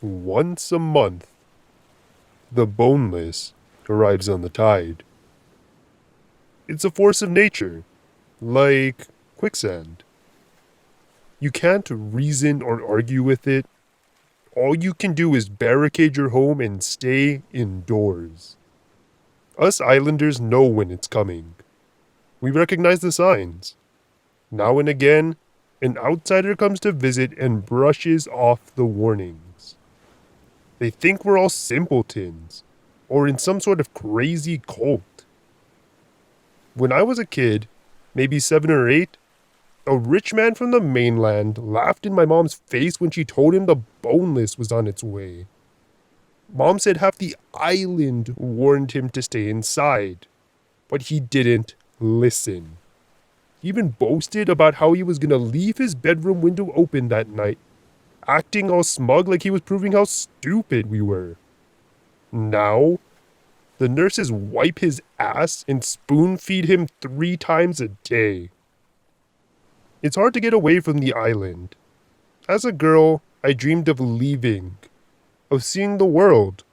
Once a month, the boneless arrives on the tide. It's a force of nature, like quicksand. You can't reason or argue with it. All you can do is barricade your home and stay indoors. Us islanders know when it's coming. We recognize the signs. Now and again, an outsider comes to visit and brushes off the warnings. They think we're all simpletons, or in some sort of crazy cult. When I was a kid, maybe 7 or 8, a rich man from the mainland laughed in my mom's face when she told him the boneless was on its way. Mom said half the island warned him to stay inside, but he didn't listen. He even boasted about how he was gonna leave his bedroom window open that night, acting all smug like he was proving how stupid we were. Now, the nurses wipe his ass and spoon feed him 3 times a day. It's hard to get away from the island. As a girl, I dreamed of leaving, of seeing the world.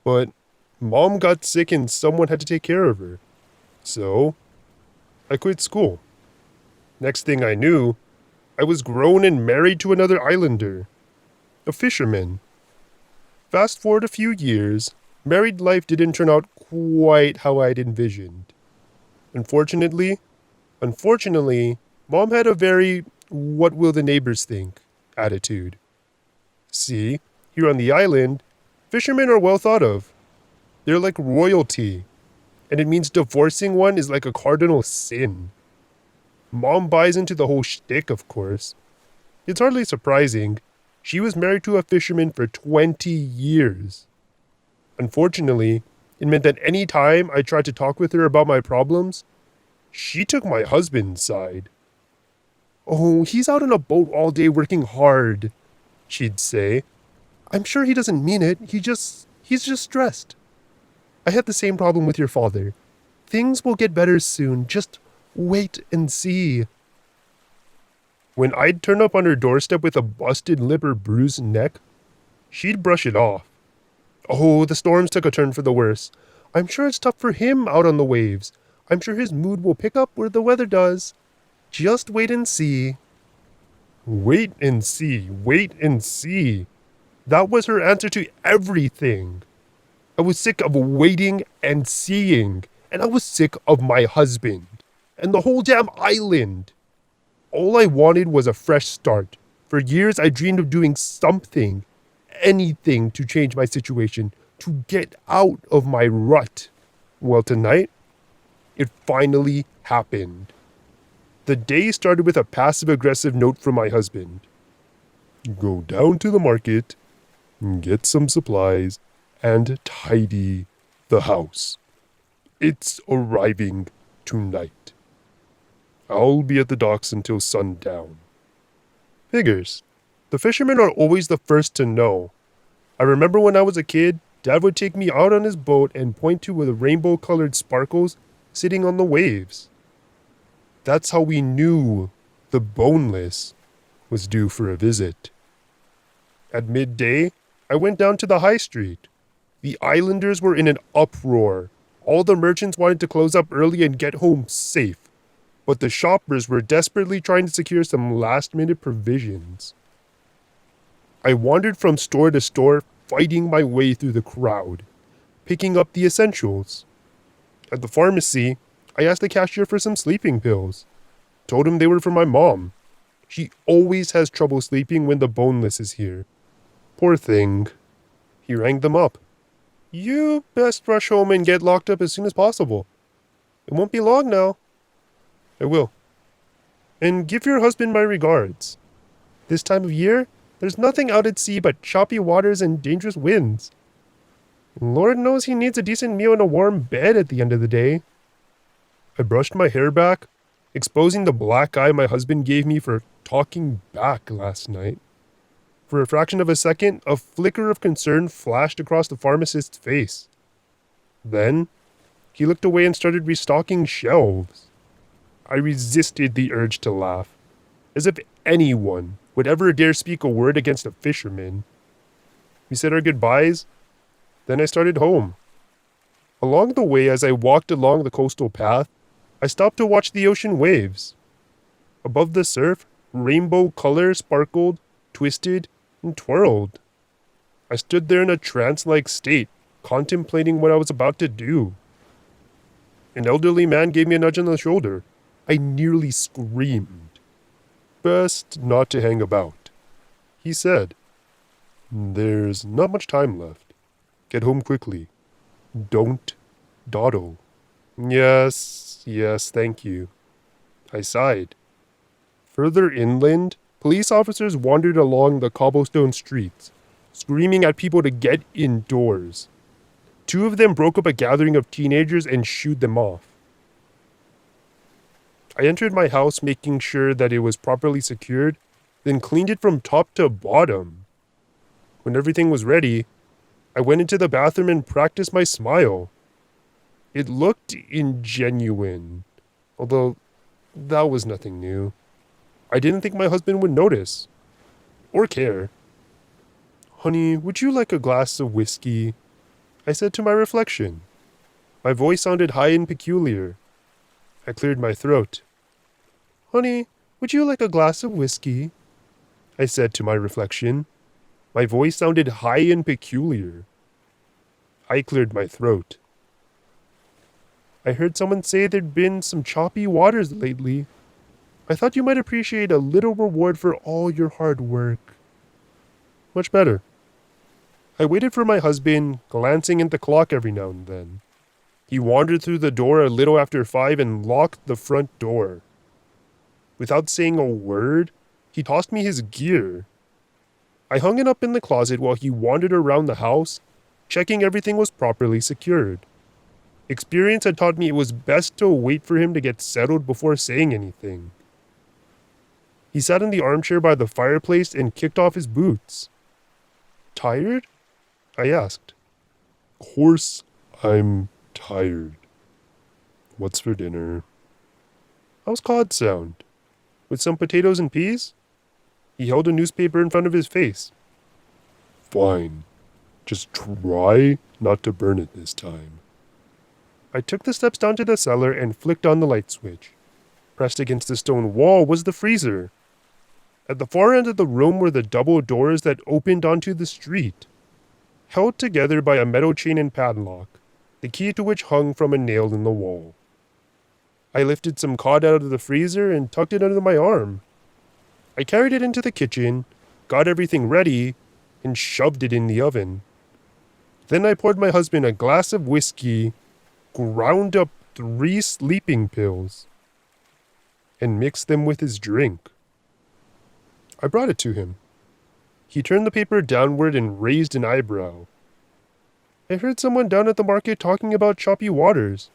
But Mom got sick and someone had to take care of her. So, I quit school. Next thing I knew, I was grown and married to another islander, a fisherman. Fast forward a few years, married life didn't turn out quite how I'd envisioned. Unfortunately, Mom had a very what will the neighbors think attitude. See, here on the island, fishermen are well thought of. They're like royalty, and it means divorcing one is like a cardinal sin. Mom buys into the whole shtick, of course. It's hardly surprising. She was married to a fisherman for 20 years. Unfortunately, it meant that any time I tried to talk with her about my problems, she took my husband's side. "Oh, he's out on a boat all day working hard," she'd say. "I'm sure he doesn't mean it. He's just stressed. I had the same problem with your father. Things will get better soon. Just wait and see." When I'd turn up on her doorstep with a busted lip or bruised neck, she'd brush it off. "Oh, the storms took a turn for the worse. I'm sure it's tough for him out on the waves. I'm sure his mood will pick up where the weather does. Just wait and see." Wait and see, wait and see. That was her answer to everything. I was sick of waiting and seeing, and I was sick of my husband, and the whole damn island. All I wanted was a fresh start. For years I dreamed of doing something, anything to change my situation, to get out of my rut. Well, tonight, it finally happened. The day started with a passive-aggressive note from my husband. "Go down to the market, get some supplies, and tidy the house. It's arriving tonight. I'll be at the docks until sundown." Figures. The fishermen are always the first to know. I remember when I was a kid, Dad would take me out on his boat and point to the rainbow-colored sparkles sitting on the waves. That's how we knew the boneless was due for a visit. At midday, I went down to the high street. The islanders were in an uproar. All the merchants wanted to close up early and get home safe, but the shoppers were desperately trying to secure some last-minute provisions. I wandered from store to store, fighting my way through the crowd, picking up the essentials. At the pharmacy, I asked the cashier for some sleeping pills. Told him they were for my mom. She always has trouble sleeping when the boneless is here. Poor thing. He rang them up. "You best rush home and get locked up as soon as possible. It won't be long now." "I will. And give your husband my regards. This time of year, there's nothing out at sea but choppy waters and dangerous winds. Lord knows he needs a decent meal and a warm bed at the end of the day." I brushed my hair back, exposing the black eye my husband gave me for talking back last night. For a fraction of a second, a flicker of concern flashed across the pharmacist's face. Then, he looked away and started restocking shelves. I resisted the urge to laugh, as if anyone would ever dare speak a word against a fisherman. We said our goodbyes. Then I started home. Along the way, as I walked along the coastal path, I stopped to watch the ocean waves. Above the surf, rainbow colors sparkled, twisted, and twirled. I stood there in a trance-like state, contemplating what I was about to do. An elderly man gave me a nudge on the shoulder. I nearly screamed. Best not to hang about, he said. There's not much time left. Get home quickly. Don't dawdle. Yes, thank you. I sighed. Further inland, police officers wandered along the cobblestone streets, screaming at people to get indoors. 2 of them broke up a gathering of teenagers and shooed them off. I entered my house making sure that it was properly secured, then cleaned it from top to bottom. When everything was ready, I went into the bathroom and practiced my smile. It looked ingenuine, although that was nothing new. I didn't think my husband would notice, or care. Honey, would you like a glass of whiskey? I said to my reflection. My voice sounded high and peculiar. I cleared my throat. Honey, would you like a glass of whiskey? I said to my reflection. My voice sounded high and peculiar. I cleared my throat. I heard someone say there'd been some choppy waters lately. I thought you might appreciate a little reward for all your hard work. Much better. I waited for my husband, glancing at the clock every now and then. He wandered through the door a little after 5 and locked the front door. Without saying a word, he tossed me his gear. I hung it up in the closet while he wandered around the house, checking everything was properly secured. Experience had taught me it was best to wait for him to get settled before saying anything. He sat in the armchair by the fireplace and kicked off his boots. Tired? I asked. Course, I'm tired. What's for dinner? How's cod sound? With some potatoes and peas? He held a newspaper in front of his face. Fine. Just try not to burn it this time. I took the steps down to the cellar and flicked on the light switch. Pressed against the stone wall was the freezer. At the far end of the room were the double doors that opened onto the street, held together by a metal chain and padlock, the key to which hung from a nail in the wall. I lifted some cod out of the freezer and tucked it under my arm. I carried it into the kitchen, got everything ready, and shoved it in the oven. Then I poured my husband a glass of whiskey, ground up 3 sleeping pills, and mixed them with his drink. I brought it to him. He turned the paper downward and raised an eyebrow. I heard someone down at the market talking about choppy waters.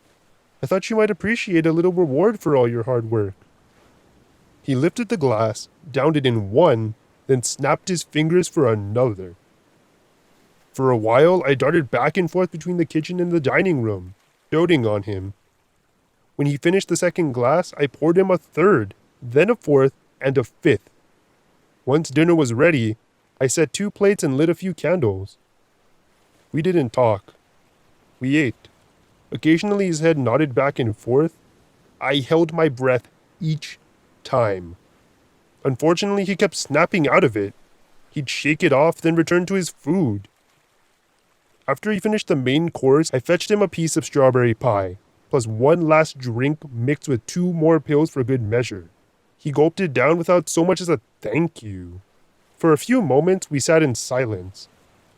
I thought you might appreciate a little reward for all your hard work. He lifted the glass, downed it in one, then snapped his fingers for another. For a while, I darted back and forth between the kitchen and the dining room, doting on him. When he finished the second glass, I poured him a third, then a fourth, and a fifth. Once dinner was ready, I set 2 plates and lit a few candles. We didn't talk. We ate. Occasionally his head nodded back and forth. I held my breath each time. Unfortunately, he kept snapping out of it. He'd shake it off, then return to his food. After he finished the main course, I fetched him a piece of strawberry pie, plus 1 last drink mixed with 2 more pills for good measure. He gulped it down without so much as a thank you. For a few moments, we sat in silence.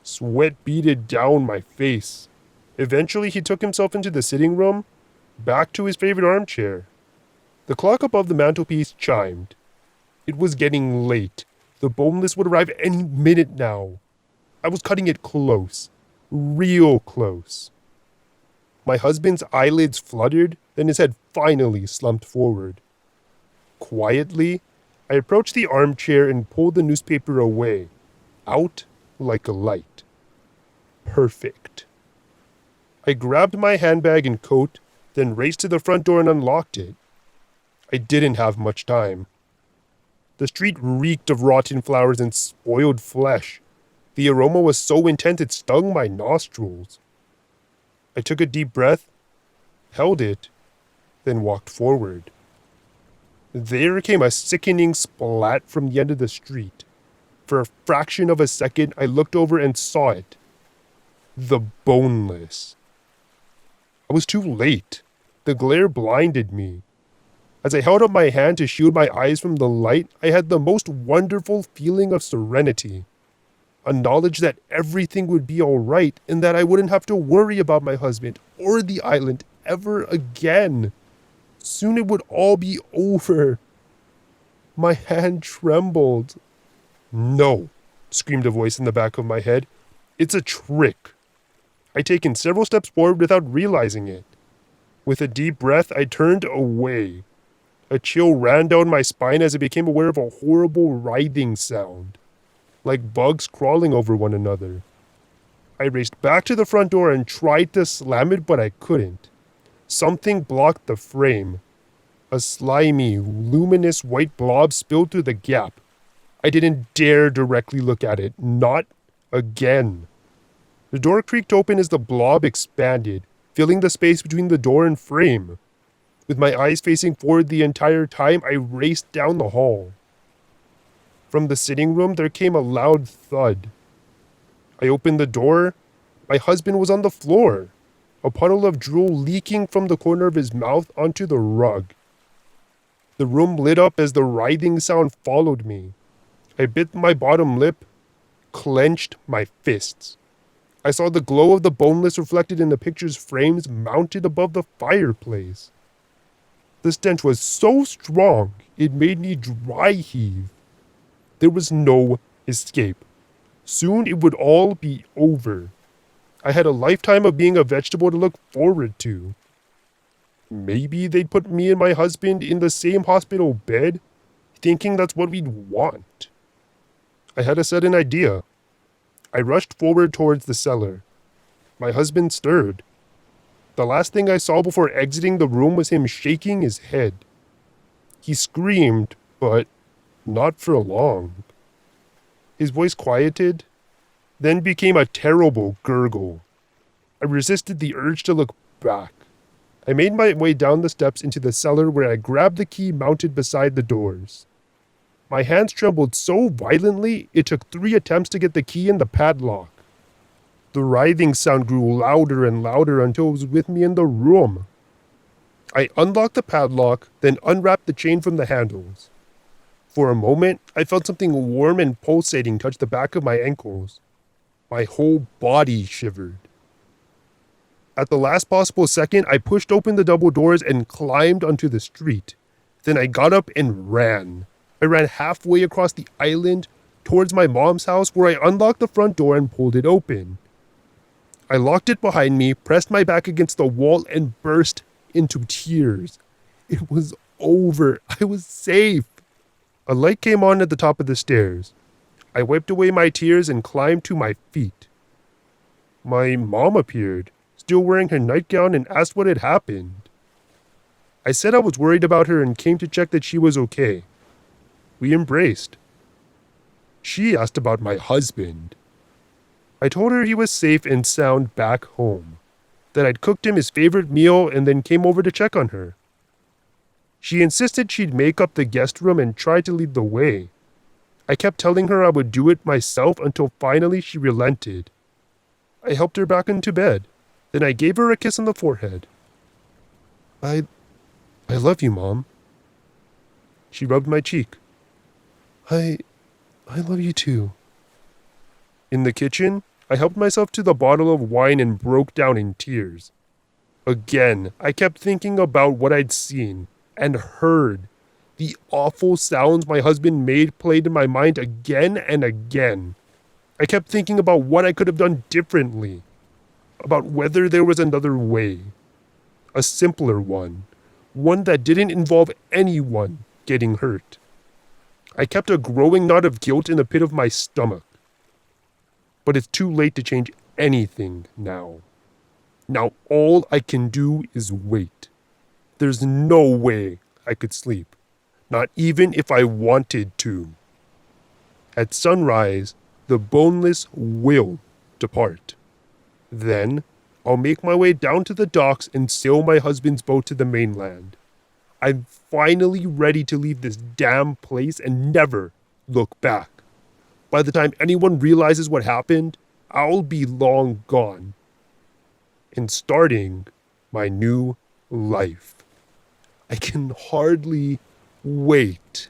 Sweat beaded down my face. Eventually, he took himself into the sitting room, back to his favorite armchair. The clock above the mantelpiece chimed. It was getting late. The boneless would arrive any minute now. I was cutting it close. Real close. My husband's eyelids fluttered, then his head finally slumped forward. Quietly, I approached the armchair and pulled the newspaper away, out like a light. Perfect. I grabbed my handbag and coat, then raced to the front door and unlocked it. I didn't have much time. The street reeked of rotten flowers and spoiled flesh. The aroma was so intense it stung my nostrils. I took a deep breath, held it, then walked forward. There came a sickening splat from the end of the street. For a fraction of a second, I looked over and saw it. The boneless. I was too late. The glare blinded me. As I held up my hand to shield my eyes from the light, I had the most wonderful feeling of serenity. A knowledge that everything would be all right and that I wouldn't have to worry about my husband or the island ever again. Soon it would all be over. My hand trembled. "No," screamed a voice in the back of my head. "It's a trick." I'd taken several steps forward without realizing it. With a deep breath, I turned away. A chill ran down my spine as I became aware of a horrible writhing sound, like bugs crawling over one another. I raced back to the front door and tried to slam it, but I couldn't. Something blocked the frame. A slimy, luminous white blob spilled through the gap. I didn't dare directly look at it. Not again. The door creaked open as the blob expanded, filling the space between the door and frame. With my eyes facing forward the entire time, I raced down the hall. From the sitting room, there came a loud thud. I opened the door. My husband was on the floor, a puddle of drool leaking from the corner of his mouth onto the rug. The room lit up as the writhing sound followed me. I bit my bottom lip, clenched my fists. I saw the glow of the boneless reflected in the picture's frames mounted above the fireplace. The stench was so strong, it made me dry heave. There was no escape. Soon it would all be over. I had a lifetime of being a vegetable to look forward to. Maybe they'd put me and my husband in the same hospital bed, thinking that's what we'd want. I had a sudden idea. I rushed forward towards the cellar. My husband stirred. The last thing I saw before exiting the room was him shaking his head. He screamed, but not for long. His voice quieted, then became a terrible gurgle. I resisted the urge to look back. I made my way down the steps into the cellar where I grabbed the key mounted beside the doors. My hands trembled so violently it took 3 attempts to get the key in the padlock. The writhing sound grew louder and louder until it was with me in the room. I unlocked the padlock, then unwrapped the chain from the handles. For a moment, I felt something warm and pulsating touch the back of my ankles. My whole body shivered. At the last possible second, I pushed open the double doors and climbed onto the street. Then I got up and ran. I ran halfway across the island towards my mom's house, where I unlocked the front door and pulled it open. I locked it behind me, pressed my back against the wall, and burst into tears. It was over. I was safe. A light came on at the top of the stairs. I wiped away my tears and climbed to my feet. My mom appeared, still wearing her nightgown, and asked what had happened. I said I was worried about her and came to check that she was okay. We embraced. She asked about my husband. I told her he was safe and sound back home, that I'd cooked him his favorite meal and then came over to check on her. She insisted she'd make up the guest room and try to lead the way. I kept telling her I would do it myself until finally she relented. I helped her back into bed. Then I gave her a kiss on the forehead. I love you, Mom. She rubbed my cheek. I love you too. In the kitchen, I helped myself to the bottle of wine and broke down in tears. Again, I kept thinking about what I'd seen and heard. The awful sounds my husband made played in my mind again and again. I kept thinking about what I could have done differently, about whether there was another way, a simpler one that didn't involve anyone getting hurt. I kept a growing knot of guilt in the pit of my stomach. But it's too late to change anything now. Now all I can do is wait. There's no way I could sleep, not even if I wanted to. At sunrise, the boneless will depart. Then I'll make my way down to the docks and sail my husband's boat to the mainland. I'm finally ready to leave this damn place and never look back. By the time anyone realizes what happened, I'll be long gone and starting my new life. I can hardly wait.